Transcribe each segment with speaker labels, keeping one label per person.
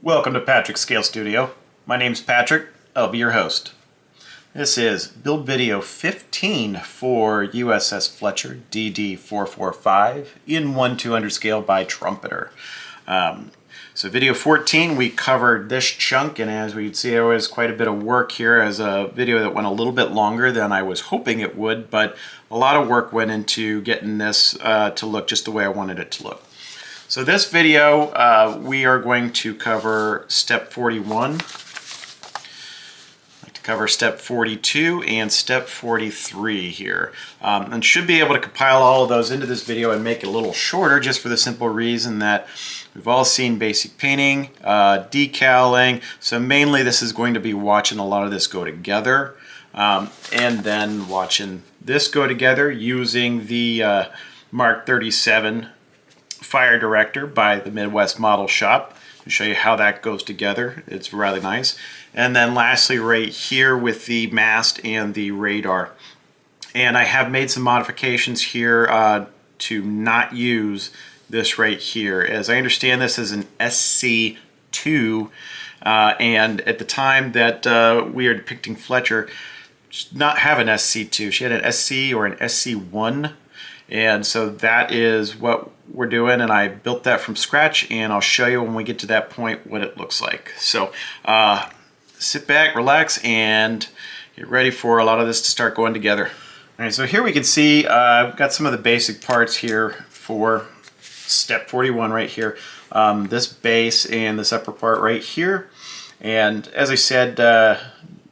Speaker 1: Welcome to Patrick's Scale Studio. My name's Patrick. I'll be your host. This is build video 15 for USS Fletcher DD-445 in 1/200 scale by Trumpeter. So video 14 we covered this chunk, and as we can see there was quite a bit of work here as a video that went a little bit longer than I was hoping it would, but a lot of work went into getting this to look just the way I wanted it to look. So this video, we are going to cover step 41, I'd like to cover step 42 and step 43 here. And should be able to compile all of those into this video and make it a little shorter, just for the simple reason that we've all seen basic painting, decaling, so mainly this is going to be watching a lot of this go together, and then watching this go together using the Mark 37 Fire Director by the Midwest Model Shop to show you how that goes together. It's rather nice. And then lastly right here with the mast and the radar. And I have made some modifications here to not use this right here. As I understand, this is an SC2, and at the time that we are depicting Fletcher, she did not have an SC2. She had an SC or an SC1. And so that is what we're doing, and I built that from scratch, and I'll show you when we get to that point what it looks like. So sit back, relax, and get ready for a lot of this to start going together. All right, so here we can see I've got some of the basic parts here for step 41 right here. This base and this upper part right here. And as I said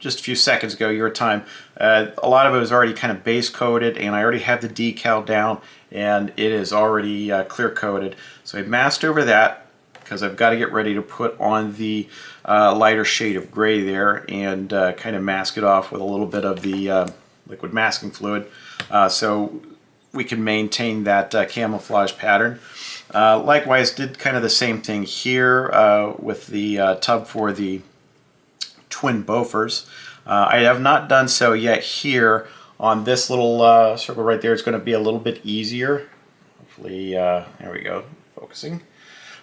Speaker 1: just a few seconds ago, your time, a lot of it was already kind of base coated, and I already have the decal down, and it is already clear coated. So I masked over that because I've got to get ready to put on the lighter shade of gray there and kind of mask it off with a little bit of the liquid masking fluid, so we can maintain that camouflage pattern. Likewise, did kind of the same thing here with the tub for the twin Bofors. I have not done so yet here on this little circle right there. It's going to be a little bit easier. Hopefully, there we go, focusing.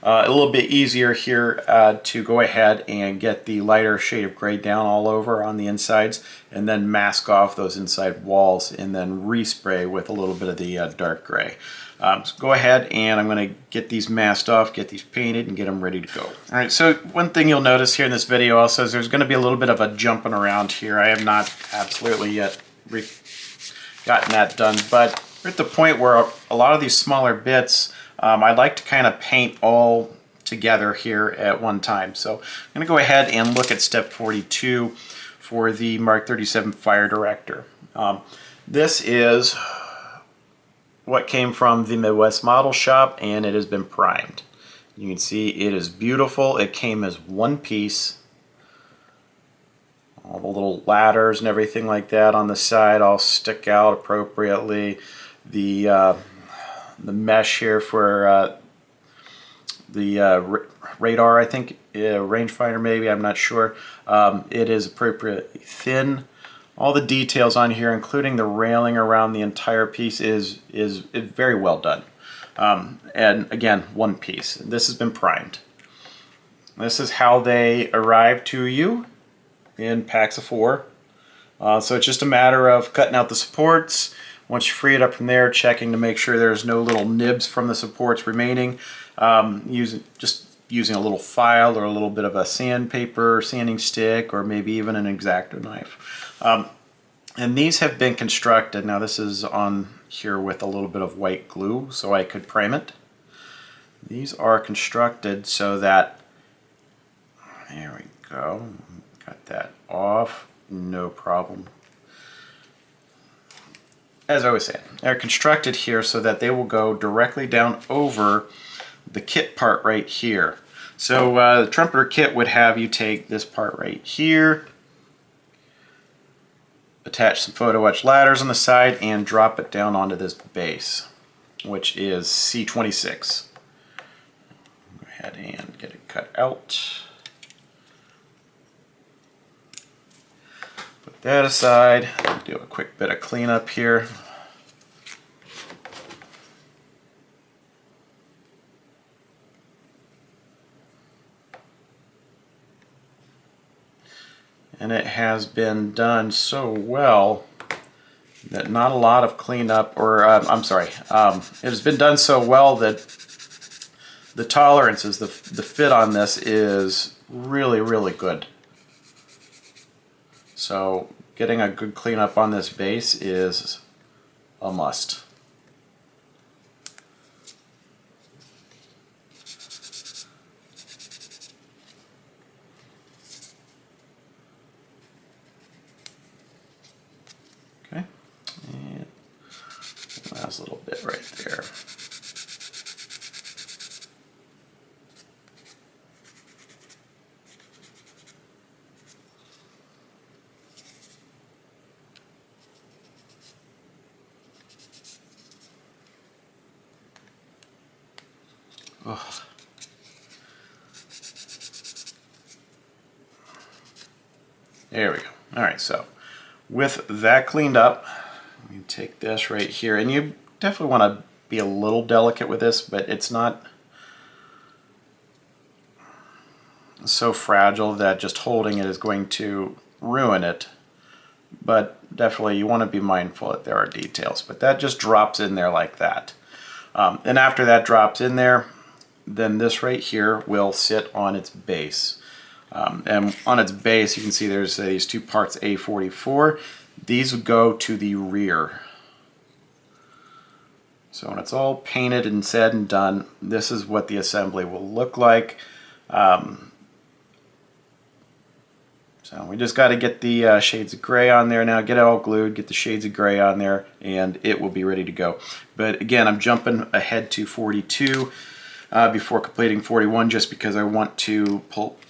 Speaker 1: A little bit easier here to go ahead and get the lighter shade of gray down all over on the insides, and then mask off those inside walls, and then respray with a little bit of the dark gray. So go ahead, and I'm going to get these masked off, get these painted, and get them ready to go. All right, so one thing you'll notice here in this video also is there's going to be a little bit of a jumping around here. I have not absolutely yet gotten that done, but we're at the point where a lot of these smaller bits I'd like to kind of paint all together here at one time. So I'm going to go ahead and look at step 42 for the Mark 37 Fire Director. This is what came from the Midwest Model Shop, and it has been primed. You can see it is beautiful. It came as one piece. All the little ladders and everything like that on the side all stick out appropriately. The mesh here for the radar, I think, rangefinder maybe, I'm not sure. It is appropriately thin. All the details on here, including the railing around the entire piece, is very well done. And again, one piece. This has been primed. This is how they arrive to you in packs of 4. So it's just a matter of cutting out the supports. Once you free it up from there, checking to make sure there's no little nibs from the supports remaining. Using a little file or a little bit of a sandpaper, sanding stick, or maybe even an X-Acto knife. And these have been constructed. Now this is on here with a little bit of white glue so I could prime it. These are constructed so that, there we go, got that off, no problem. As I was saying, they're constructed here so that they will go directly down over the kit part right here. So the Trumpeter kit would have you take this part right here, attach some photo etch ladders on the side, and drop it down onto this base, which is C26. Go ahead and get it cut out. Put that aside. Do a quick bit of cleanup here. and it has been done so well that not a lot of cleanup, or I'm sorry, it has been done so well that the tolerances, the fit on this is really, really good. So getting a good cleanup on this base is a must. Okay, and last little bit right there. Oh. There we go. All right, so with that cleaned up, you take this right here, and you definitely want to be a little delicate with this, but it's not so fragile that just holding it is going to ruin it. But definitely you want to be mindful that there are details. But that just drops in there like that. And after that drops in there, then this right here will sit on its base. And on its base, you can see there's these two parts A44. These would go to the rear. So when it's all painted and said and done, this is what the assembly will look like. So we just got to get the shades of gray on there now, get it all glued, get the shades of gray on there, and it will be ready to go. But again, I'm jumping ahead to 42 before completing 41 just because I want to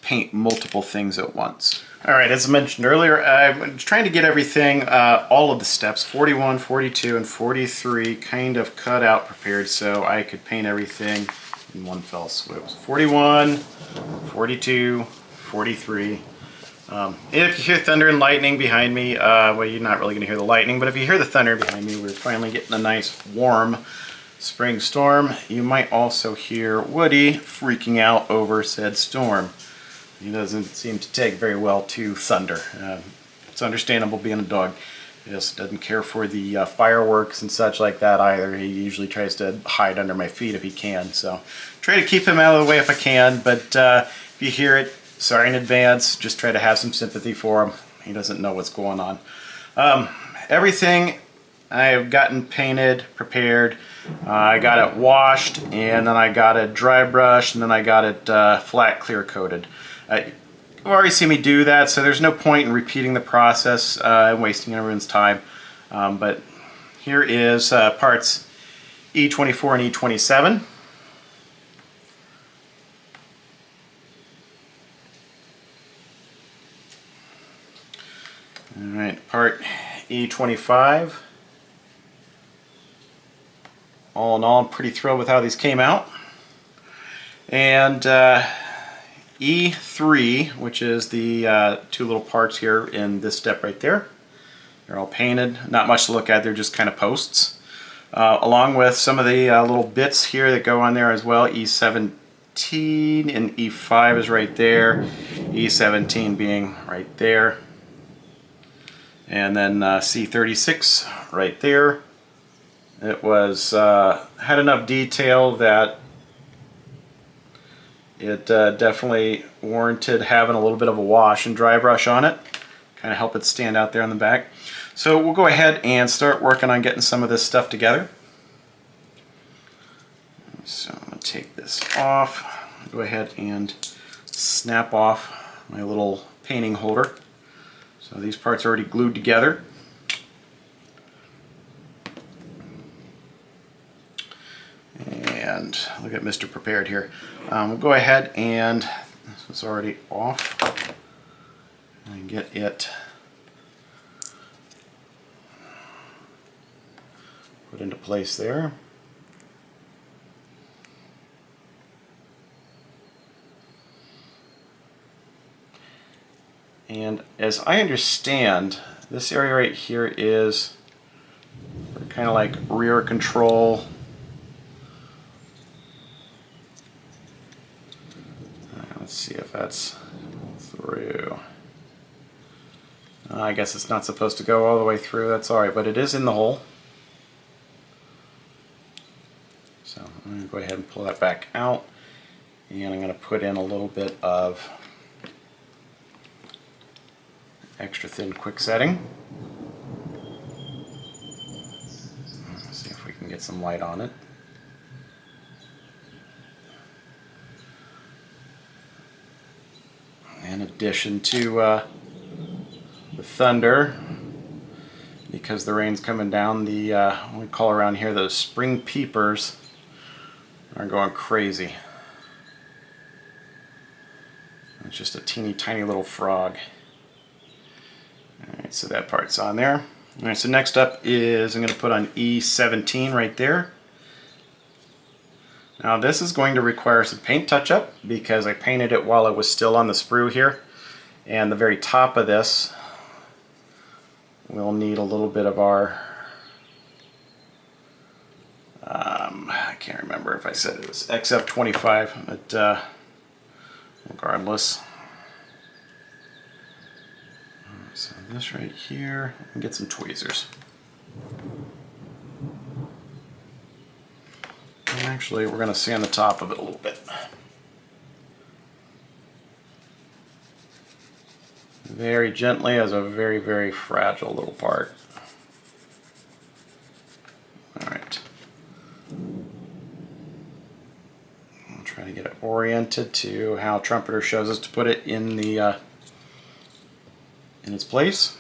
Speaker 1: paint multiple things at once. All right, as I mentioned earlier, I'm trying to get everything, all of the steps, 41, 42, and 43 kind of cut out, prepared, so I could paint everything in one fell swoop. 41, 42, 43. If you hear thunder and lightning behind me, well, you're not really going to hear the lightning, but if you hear the thunder behind me, we're finally getting a nice warm spring storm. You might also hear Woody freaking out over said storm. He doesn't seem to take very well to thunder. It's understandable being a dog. He just doesn't care for the fireworks and such like that either. He usually tries to hide under my feet if he can, so try to keep him out of the way if I can, but if you hear it, sorry in advance. Just try to have some sympathy for him. He doesn't know what's going on. Everything I have gotten painted, prepared. I got it washed, and then I got it dry brushed, and then I got it flat clear coated. You've already seen me do that, so there's no point in repeating the process and wasting everyone's time. But here is parts E24 and E27. Alright, part E25. All in all, I'm pretty thrilled with how these came out. And E3, which is the two little parts here in this step right there. They're all painted. Not much to look at, they're just kind of posts. Along with some of the little bits here that go on there as well. E17 and E5 is right there. E17 being right there. And then C36 right there. It was had enough detail that it definitely warranted having a little bit of a wash and dry brush on it. Kind of help it stand out there on the back. So we'll go ahead and start working on getting some of this stuff together. So I'm going to take this off. Go ahead and snap off my little painting holder. So these parts are already glued together. And look at Mr. Prepared here. We'll go ahead and, this is already off, and get it put into place there. And as I understand, this area right here is kind of like rear control. Let's see if that's through. I guess it's not supposed to go all the way through, that's alright, but it is in the hole. So I'm going to go ahead and pull that back out, and I'm going to put in a little bit of extra thin quick setting. Let's see if we can get some light on it. In addition to the thunder, because the rain's coming down, the we call around here those spring peepers are going crazy. It's just a teeny tiny little frog. Alright, so that part's on there. Alright, so next up is I'm going to put on E17 right there. Now this is going to require some paint touch-up because I painted it while it was still on the sprue here. And the very top of this will need a little bit of our, I can't remember if I said it was XF25, but regardless. So this right here, and get some tweezers. And actually, we're going to sand the top of it a little bit. Very gently, as a very, very fragile little part. Alright. I'll try to get it oriented to how Trumpeter shows us to put it in the in its place.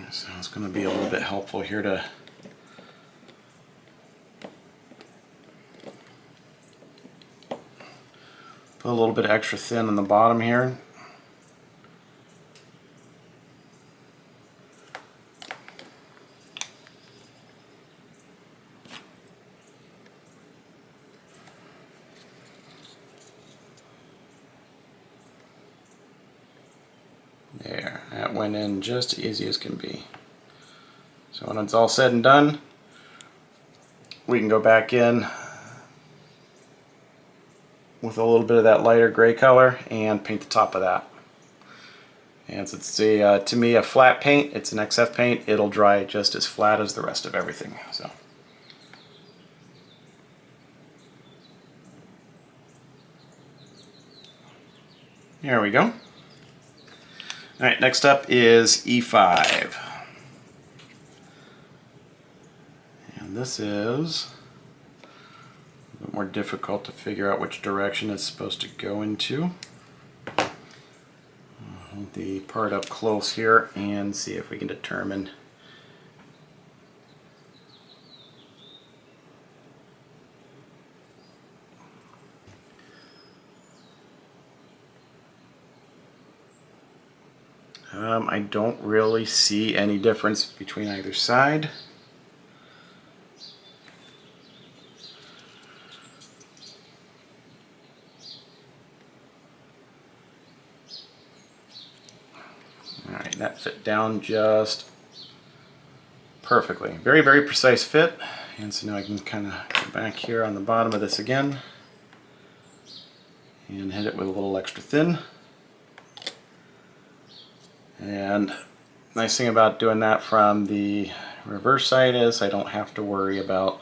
Speaker 1: So it's going to be a little bit helpful here to put a little bit extra thin on the bottom here. There, that went in just easy as can be. So when it's all said and done, we can go back in with a little bit of that lighter gray color and paint the top of that. And since it's a, to me, a flat paint, it's an XF paint, it'll dry just as flat as the rest of everything. So. There we go. Alright, next up is E5. And this is a bit more difficult to figure out which direction it's supposed to go into. I'll hold the part up close here and see if we can determine I don't really see any difference between either side. Alright, that fit down just perfectly. Very, very precise fit. And so now I can kind of go back here on the bottom of this again and hit it with a little extra thin. And nice thing about doing that from the reverse side is I don't have to worry about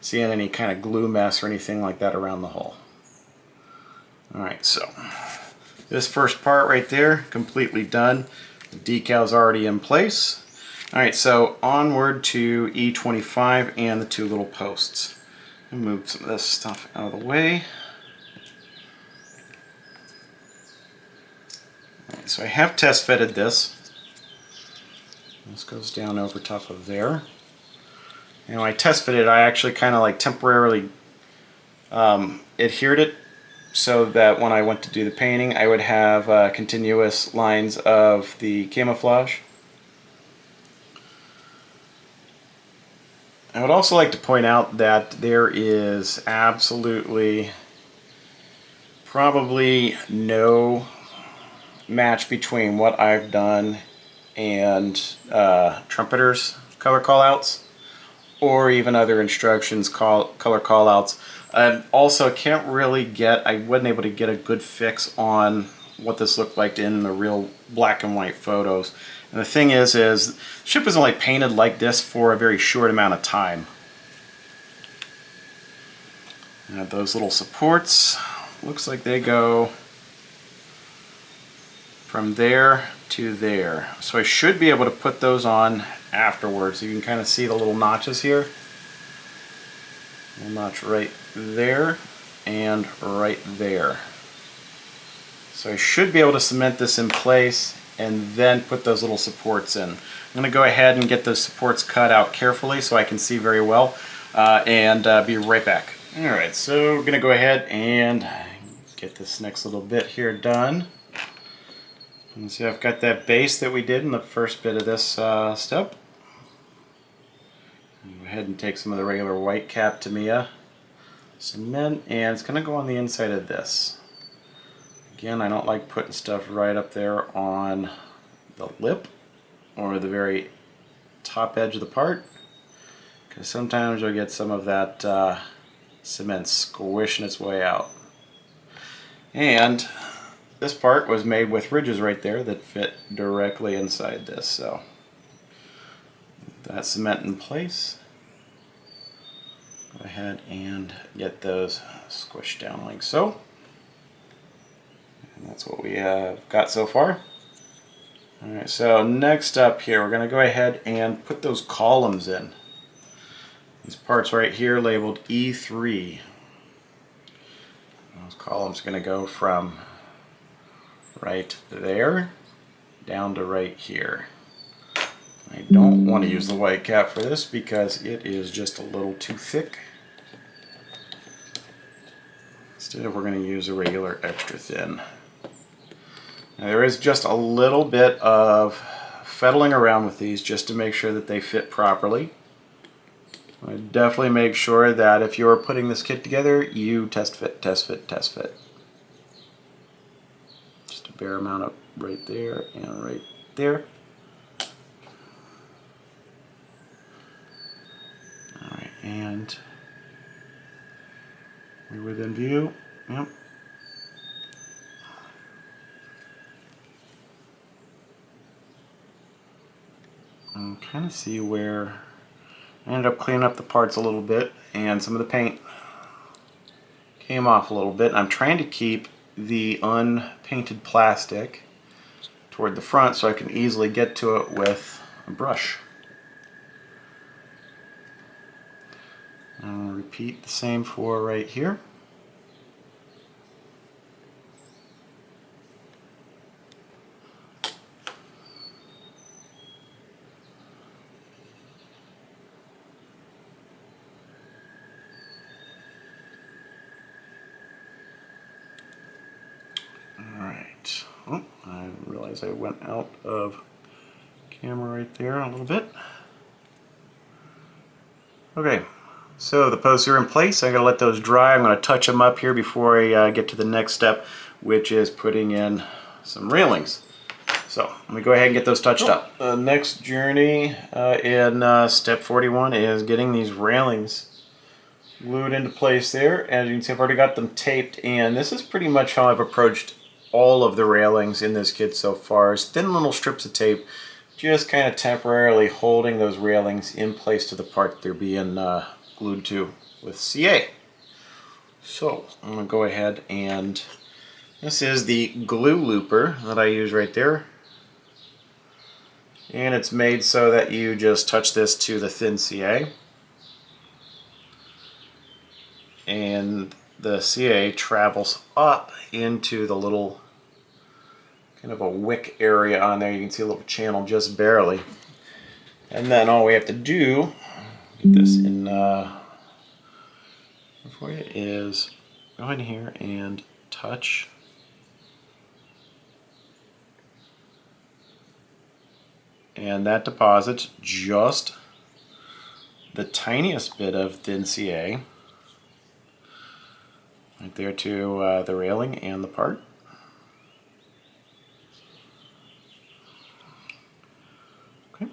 Speaker 1: seeing any kind of glue mess or anything like that around the hole. Alright, so this first part right there, completely done. The decal's already in place. Alright, so onward to E25 and the two little posts. I'll move some of this stuff out of the way. So I have test fitted this. This goes down over top of there. And when I test fitted, I actually kind of like temporarily adhered it so that when I went to do the painting, I would have continuous lines of the camouflage. I would also like to point out that there is absolutely probably no match between what I've done and Trumpeter's color callouts. or even other instructions, color callouts. Also, can't really get, I wasn't able to get a good fix on what this looked like in the real black and white photos. And the thing is the ship was only painted like this for a very short amount of time. Now those little supports, looks like they go from there to there. So I should be able to put those on afterwards. You can kind of see the little notches here. Little notch right there and right there. So I should be able to cement this in place and then put those little supports in. I'm going to go ahead and get those supports cut out carefully so I can see very well, and be right back. Alright, so we're going to go ahead and get this next little bit here done. And see, I've got that base that we did in the first bit of this step. Go ahead and take some of the regular white cap Tamiya cement, and it's going to go on the inside of this. Again, I don't like putting stuff right up there on the lip or the very top edge of the part, because sometimes you'll get some of that cement squishing its way out. And this part was made with ridges right there that fit directly inside this, so that cement in place. Go ahead and get those squished down like so. And that's what we have got so far. Alright, so next up here, we're going to go ahead and put those columns in. These parts right here labeled E3. Those columns are going to go from right there down to right here. I don't want to use the white cap for this because it is just a little too thick. Instead, we're going to use a regular extra thin. Now, there is just a little bit of fettling around with these just to make sure that they fit properly. I definitely make sure that if you're putting this kit together, you test fit, test fit, test fit. Just a bare amount of right there and right there. Alright, and we're within view. Yep. And kind of see where I ended up cleaning up the parts a little bit, and some of the paint came off a little bit. I'm trying to keep the unpainted plastic toward the front so I can easily get to it with a brush. I'll repeat the same for right here. Alright, oh, I realized I went out of camera right there a little bit. Okay, so the posts are in place. I'm going to let those dry. I'm going to touch them up here before I get to the next step, which is putting in some railings. So let me go ahead and get those touched up. The next journey in step 41 is getting these railings glued into place there. As you can see, I've already got them taped, and this is pretty much how I've approached all of the railings in this kit so far, is thin little strips of tape, just kind of temporarily holding those railings in place to the part that they're being glued to with CA. So I'm going to go ahead and, this is the glue looper that I use right there. And it's made so that you just touch this to the thin CA. And the CA travels up into the little kind of a wick area on there. You can see a little channel just barely. And then all we have to do, get this in for you, is go in here and touch and that deposits just the tiniest bit of thin CA right there to the railing and the part. Okay,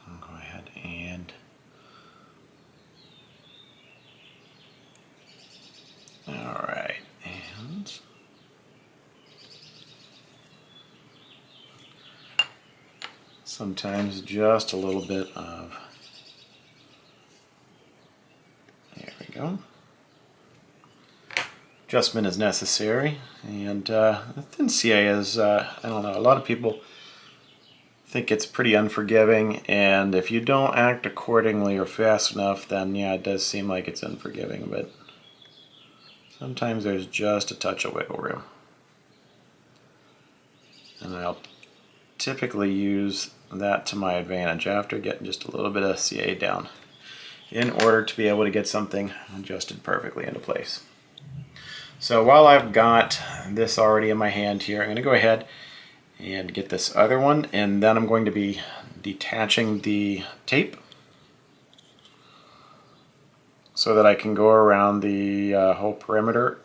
Speaker 1: I'll go ahead and Alright, and sometimes just a little bit of, there we go, adjustment is necessary. And the thin CA is, I don't know, a lot of people think it's pretty unforgiving, and if you don't act accordingly or fast enough, then yeah, it does seem like it's unforgiving, but sometimes there's just a touch of wiggle room. And I'll typically use that to my advantage after getting just a little bit of CA down in order to be able to get something adjusted perfectly into place. So while I've got this already in my hand here, I'm going to go ahead and get this other one, and then I'm going to be detaching the tape so that I can go around the whole perimeter.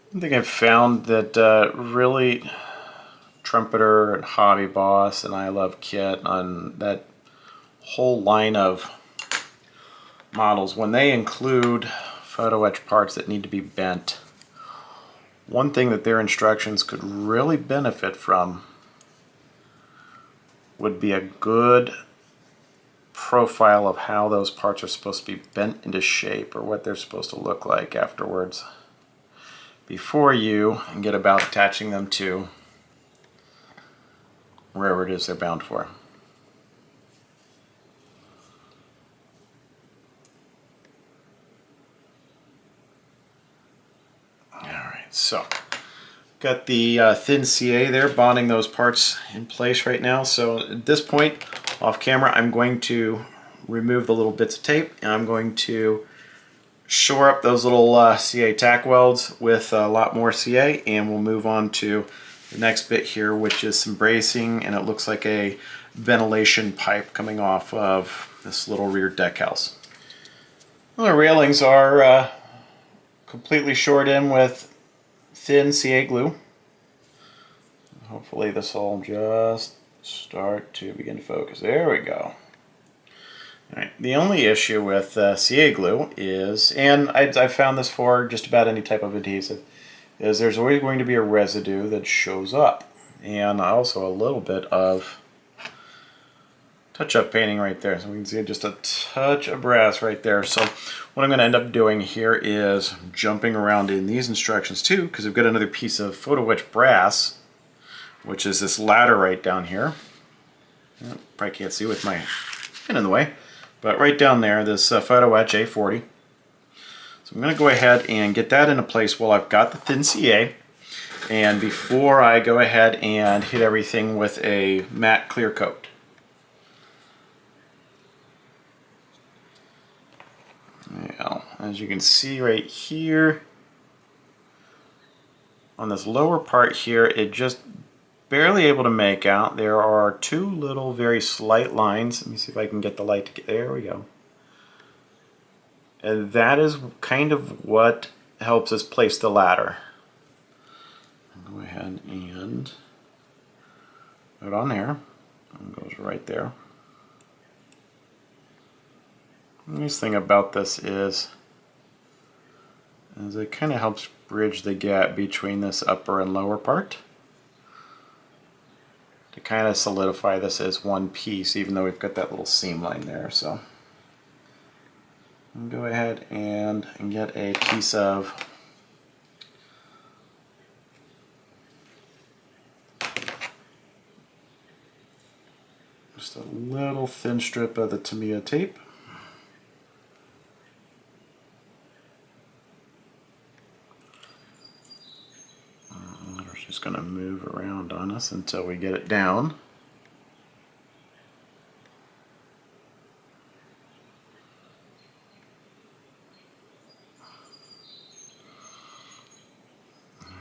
Speaker 1: I think I've found that really Trumpeter and Hobby Boss and I Love Kit on that whole line of models, when they include photo etch parts that need to be bent, one thing that their instructions could really benefit from would be a good profile of how those parts are supposed to be bent into shape, or what they're supposed to look like afterwards, before you get about attaching them to wherever it is they're bound for. Alright, so got the thin CA there bonding those parts in place right now. So at this point, off camera, I'm going to remove the little bits of tape, and I'm going to shore up those little CA tack welds with a lot more CA, and we'll move on to the next bit here, which is some bracing, and it looks like a ventilation pipe coming off of this little rear deck house. Well, the railings are completely shored in with thin CA glue. Hopefully this will just start to begin to focus. There we go. Alright, the only issue with CA glue is, and I've found this for just about any type of adhesive, is there's always going to be a residue that shows up, and also a little bit of touch-up painting right there. So we can see just a touch of brass right there. So what I'm going to end up doing here is jumping around in these instructions too, because I've got another piece of photo etch brass, which is this ladder right down here. Probably can't see with my pen in the way. But right down there, this photo etch A40. So I'm going to go ahead and get that into place while I've got the thin CA. And before I go ahead and hit everything with a matte clear coat. Now, as you can see right here, on this lower part here, it just barely able to make out. There are two little very slight lines. Let me see if I can get the light to get, there we go. And that is kind of what helps us place the ladder. I'll go ahead and put it on there. It goes right there. The nice thing about this is it kind of helps bridge the gap between this upper and lower part, to kind of solidify this as one piece, even though we've got that little seam line there. So I'll go ahead and get a piece of just a little thin strip of the Tamiya tape. We're just going to move around on on us until we get it down.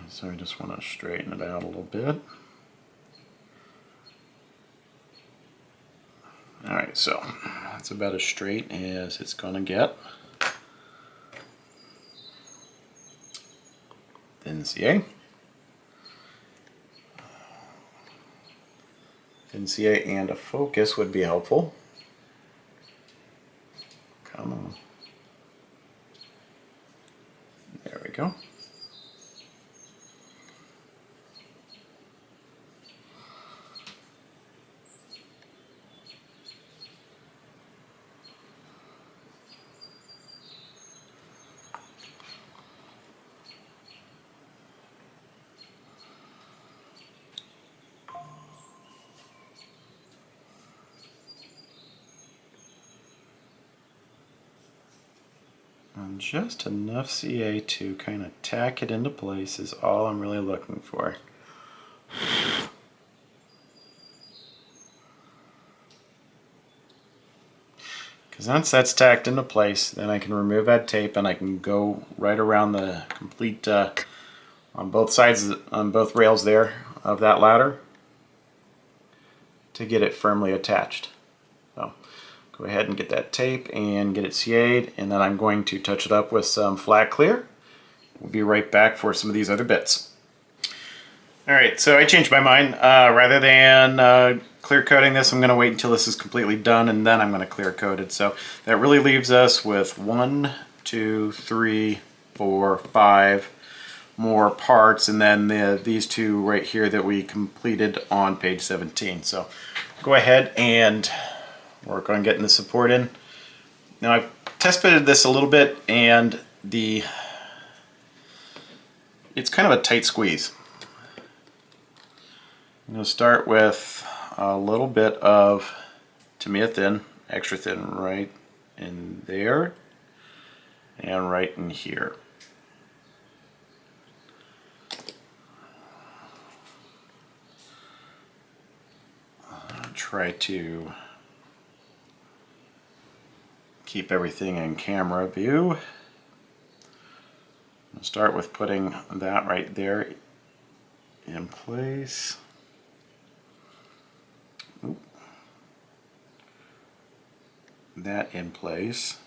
Speaker 1: So I just want to straighten it out a little bit. Alright, so that's about as straight as it's going to get. Thin CA. Thin CA and a focus would be helpful. Come on. There we go. And just enough CA to kind of tack it into place is all I'm really looking for. Because once that's tacked into place, then I can remove that tape and I can go right around the complete, on both sides, on both rails there of that ladder to get it firmly attached. So go ahead and get that tape and get it CA'd, and then I'm going to touch it up with some flat clear. We'll be right back for some of these other bits. Alright, so I changed my mind. Rather than clear coating this, I'm going to wait until this is completely done and then I'm going to clear coat it. So that really leaves us with 1, 2, 3, 4, 5 more parts, and then these two right here that we completed on page 17. So go ahead and work on getting the support in. Now I've test fitted this a little bit, and it's kind of a tight squeeze. I'm going to start with a little bit of Tamiya thin, extra thin right in there and right in here. Try to keep everything in camera view. I'll start with putting that right there in place. Oop. That in place.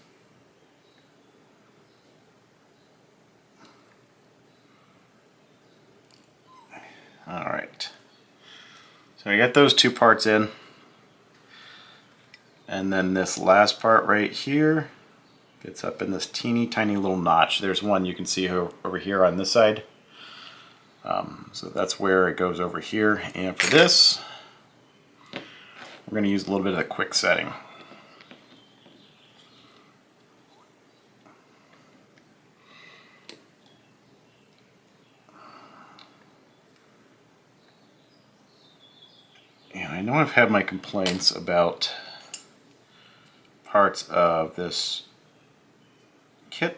Speaker 1: All right. So I got those two parts in. And then this last part right here gets up in this teeny tiny little notch. There's one you can see over here on this side. So that's where it goes over here. And for this, we're going to use a little bit of the quick setting. And I know I've had my complaints about parts of this kit,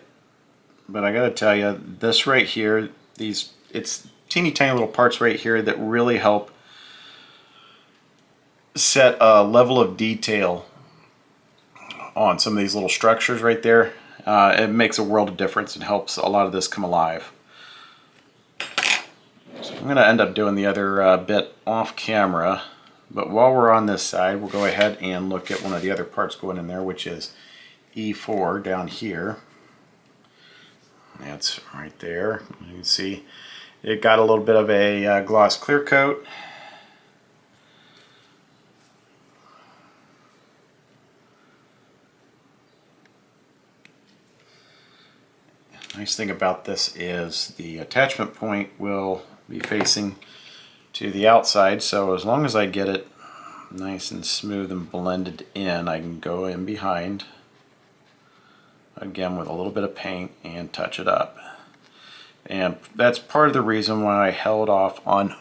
Speaker 1: but I gotta tell you, this right here, it's teeny tiny little parts right here that really help set a level of detail on some of these little structures right there. It makes a world of difference and helps a lot of this come alive. So I'm gonna end up doing the other bit off camera. But while we're on this side, we'll go ahead and look at one of the other parts going in there, which is E4 down here. That's right there. You can see it got a little bit of a gloss clear coat. Nice thing about this is the attachment point will be facing to the outside, so as long as I get it nice and smooth and blended in, I can go in behind again with a little bit of paint and touch it up. And that's part of the reason why I held off on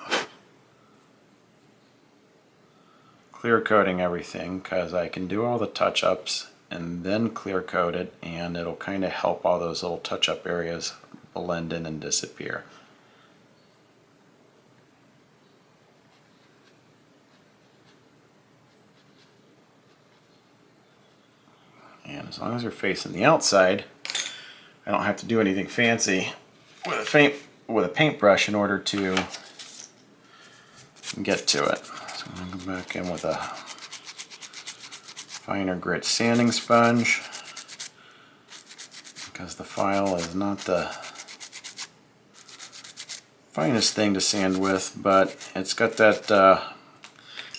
Speaker 1: clear coating everything, because I can do all the touch-ups and then clear coat it, and it'll kind of help all those little touch-up areas blend in and disappear. And as long as they're facing the outside, I don't have to do anything fancy with a paintbrush in order to get to it. So I'm going to go back in with a finer grit sanding sponge, because the file is not the finest thing to sand with, but it's got that,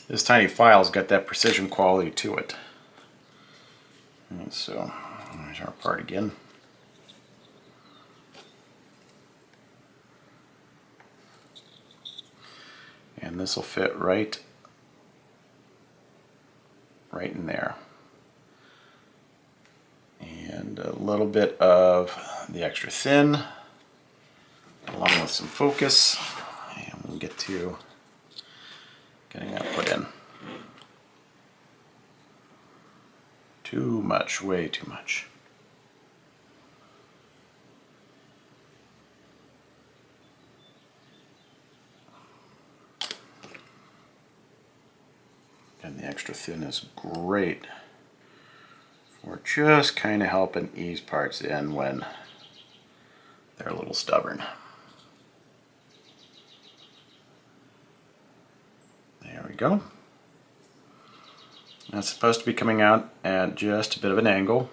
Speaker 1: this tiny file's got that precision quality to it. And so there's our part again. And this will fit right in there. And a little bit of the extra thin, along with some focus, and we'll get to getting that put in. Too much, way too much. And the extra thin is great for just kind of helping ease parts in when they're a little stubborn. There we go. That's supposed to be coming out at just a bit of an angle.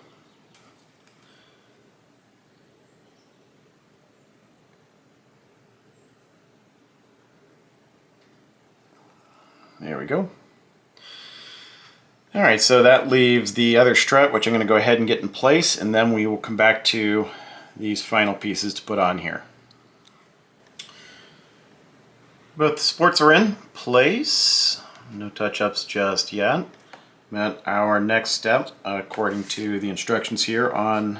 Speaker 1: There we go. Alright, so that leaves the other strut, which I'm going to go ahead and get in place, and then we will come back to these final pieces to put on here. Both the supports are in place. No touch-ups just yet. But our next step, according to the instructions here on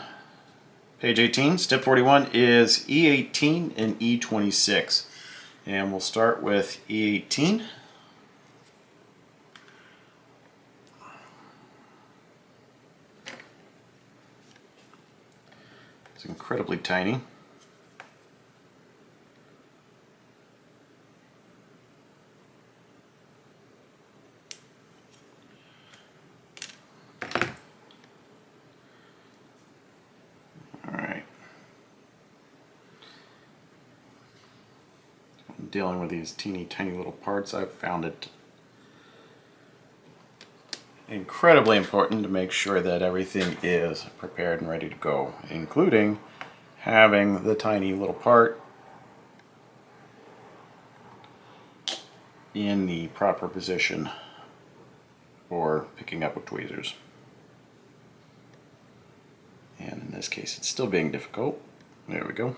Speaker 1: page 18, step 41, is E18 and E26. And we'll start with E18. It's incredibly tiny. Alright. Dealing with these teeny tiny little parts, I've found it incredibly important to make sure that everything is prepared and ready to go, including having the tiny little part in the proper position for picking up with tweezers. And in this case it's still being difficult. There we go.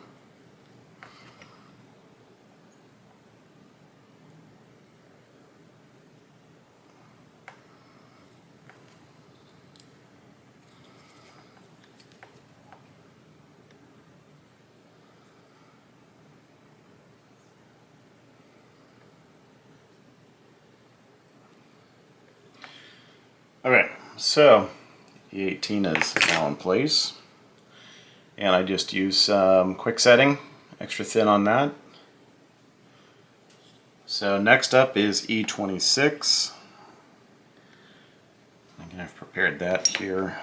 Speaker 1: Okay, so E18 is now in place, and I just use some quick setting, extra thin on that. So next up is E26. Again, I've prepared that here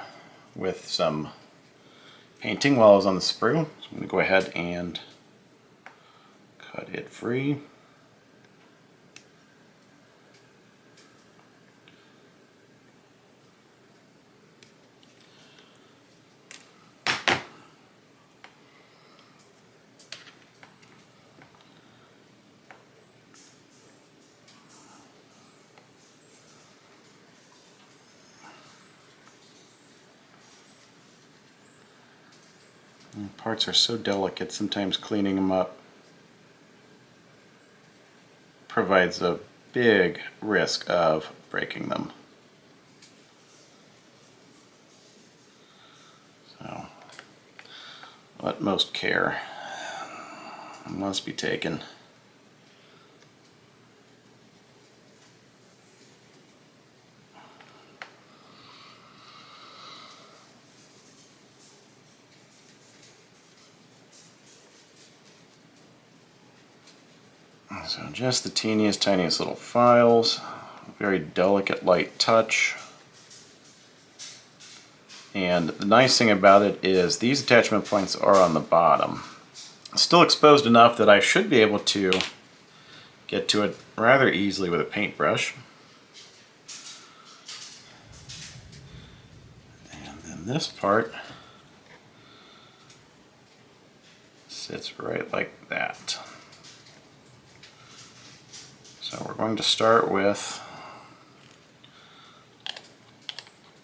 Speaker 1: with some painting while I was on the sprue. So I'm going to go ahead and cut it free. Parts are so delicate, sometimes cleaning them up provides a big risk of breaking them. So, utmost care must be taken. So just the teeniest, tiniest little files, very delicate, light touch. And the nice thing about it is these attachment points are on the bottom. Still exposed enough that I should be able to get to it rather easily with a paintbrush. And then this part sits right like that. So we're going to start with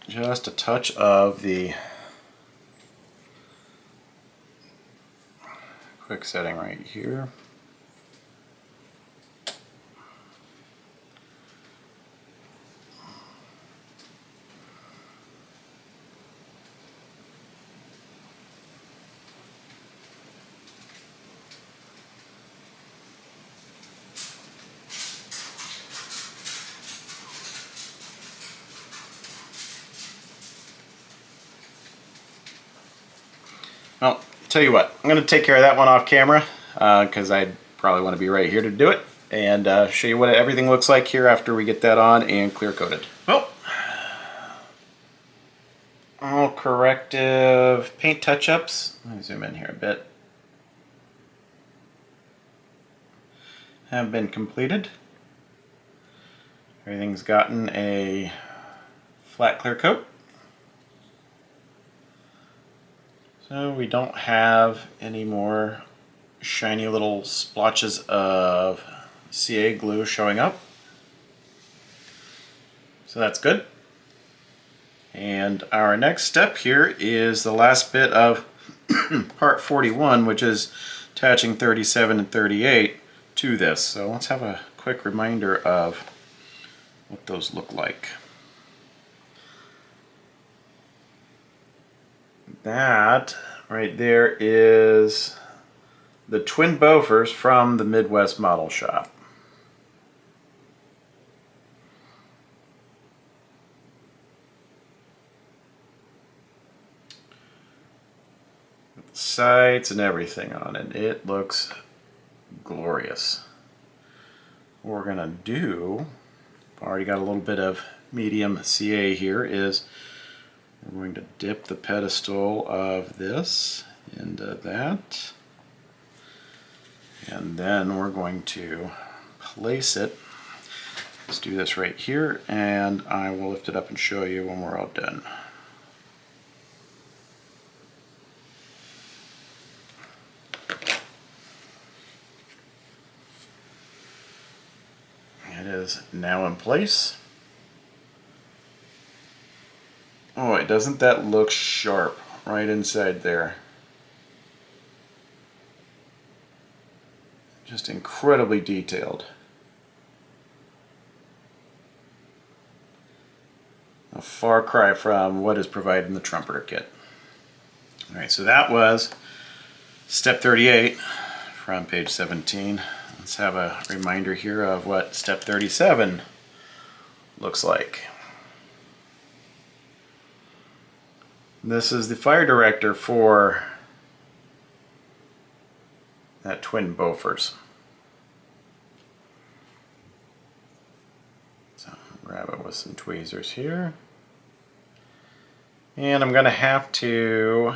Speaker 1: just a touch of the quick setting right here. Well, tell you what, I'm going to take care of that one off camera because I probably want to be right here to do it and show you what everything looks like here after we get that on and clear coated. Well, all corrective paint touch-ups. Let me zoom in here a bit. Have been completed. Everything's gotten a flat clear coat. So we don't have any more shiny little splotches of CA glue showing up. So that's good. And our next step here is the last bit of part 41, which is attaching 37 and 38 to this. So let's have a quick reminder of what those look like. That right there is the twin Bofors from the Midwest Model Shop. With the sights and everything on it. It looks glorious. What we're gonna do, already got a little bit of medium CA here, is we're going to dip the pedestal of this into that, and then we're going to place it. Let's do this right here, and I will lift it up and show you when we're all done. It is now in place. Oh, doesn't that look sharp right inside there? Just incredibly detailed. A far cry from what is provided in the trumpeter kit. Alright, so that was step 38 from page 17. Let's have a reminder here of what step 37 looks like. This is the fire director for that twin Bofors. So grab it with some tweezers here. And I'm going to have to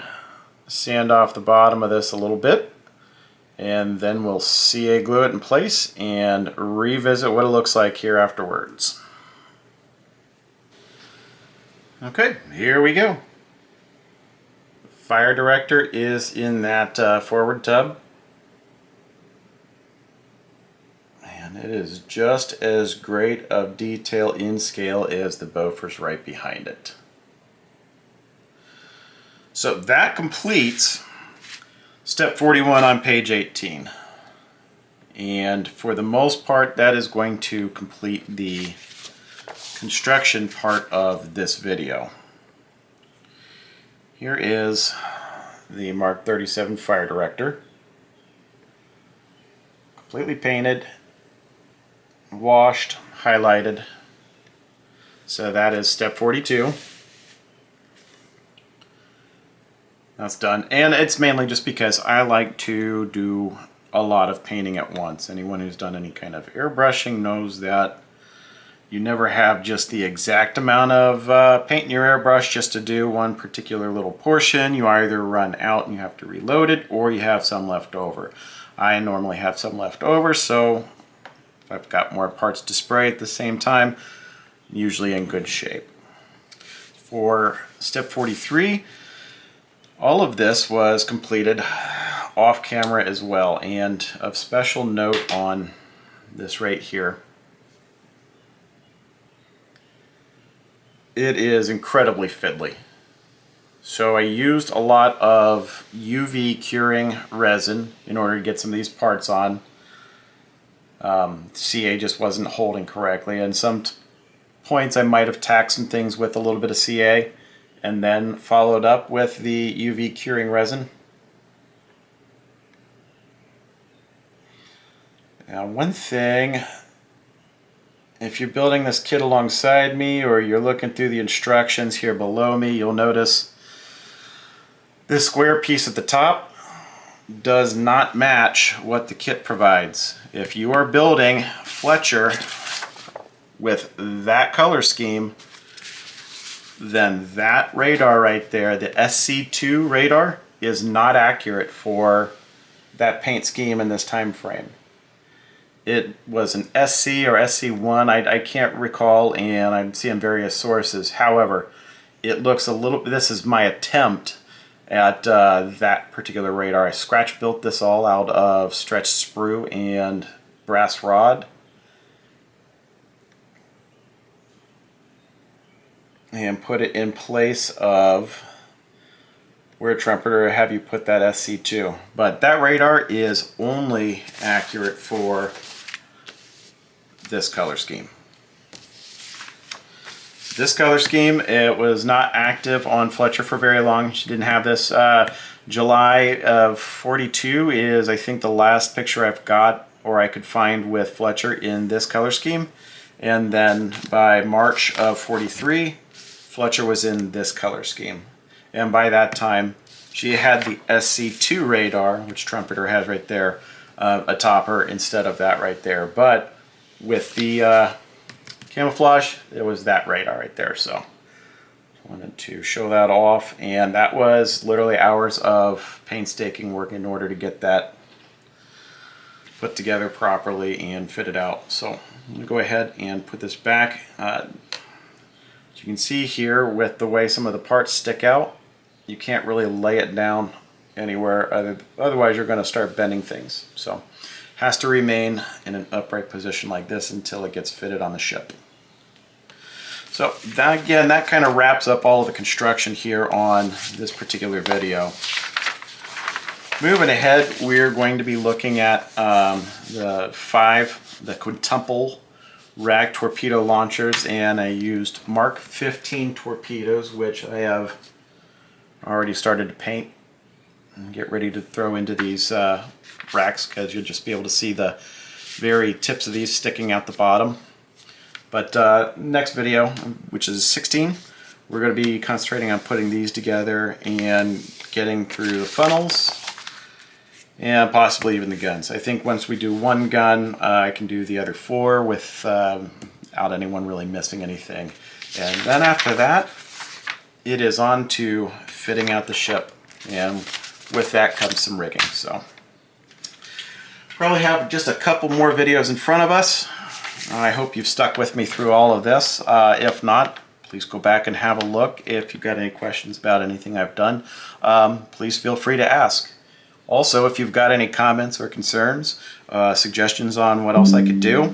Speaker 1: sand off the bottom of this a little bit. And then we'll CA glue it in place and revisit what it looks like here afterwards. Okay, here we go. Fire director is in that forward tub, and it is just as great of detail in scale as the Bofors right behind it. So that completes step 41 on page 18, and for the most part that is going to complete the construction part of this video. Here is the Mark 37 fire director, completely painted, washed, highlighted. So that is step 42. That's done, and it's mainly just because I like to do a lot of painting at once. Anyone who's done any kind of airbrushing knows that You never have just the exact amount of paint in your airbrush just to do one particular little portion. You either run out and you have to reload it, or you have some left over. I normally have some left over, so if I've got more parts to spray at the same time, I'm usually in good shape. For step 43, all of this was completed off camera as well, and of special note on this right here, it is incredibly fiddly. So I used a lot of UV curing resin in order to get some of these parts on. CA just wasn't holding correctly, and some points I might have tacked some things with a little bit of CA and then followed up with the UV curing resin. Now, one thing, if you're building this kit alongside me or you're looking through the instructions here below me, you'll notice this square piece at the top does not match what the kit provides. If you are building Fletcher with that color scheme, then that radar right there, the SC2 radar, is not accurate for that paint scheme in this time frame. It was an SC or SC1, I can't recall, and I'm seeing various sources. However, it looks a little, this is my attempt at that particular radar. I scratch built this all out of stretched sprue and brass rod. And put it in place of where Trumpeter have you put that SC2. But that radar is only accurate for this color scheme. This color scheme, it was not active on Fletcher for very long. She didn't have this. July of 42 is, I think, the last picture I've got or I could find with Fletcher in this color scheme. And then by March of 43, Fletcher was in this color scheme. And by that time, she had the SC2 radar, which Trumpeter has right there, atop her instead of that right there. But with the camouflage, it was that radar right there. So I wanted to show that off, and that was literally hours of painstaking work in order to get that put together properly and fitted out. So I'm going to go ahead and put this back. As you can see here, with the way some of the parts stick out, you can't really lay it down anywhere, otherwise you're going to start bending things. So it has to remain in an upright position like this until it gets fitted on the ship. So that, again, that kind of wraps up all of the construction here on this particular video. Moving ahead, we're going to be looking at the quintuple rack torpedo launchers, and I used Mark 15 torpedoes, which I have already started to paint and get ready to throw into these racks, because you'll just be able to see the very tips of these sticking out the bottom. But next video, which is 16, we're going to be concentrating on putting these together and getting through the funnels and possibly even the guns. I think once we do one gun, I can do the other four without anyone really missing anything. And then after that, it is on to fitting out the ship, and with that comes some rigging. So probably have just a couple more videos in front of us. I hope you've stuck with me through all of this. If not, please go back and have a look. If you've got any questions about anything I've done, please feel free to ask. Also, if you've got any comments or concerns, suggestions on what else I could do,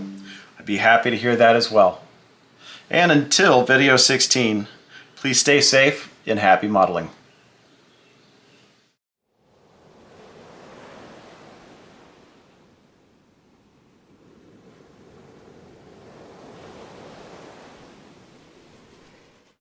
Speaker 1: I'd be happy to hear that as well. And until video 16, please stay safe and happy modeling.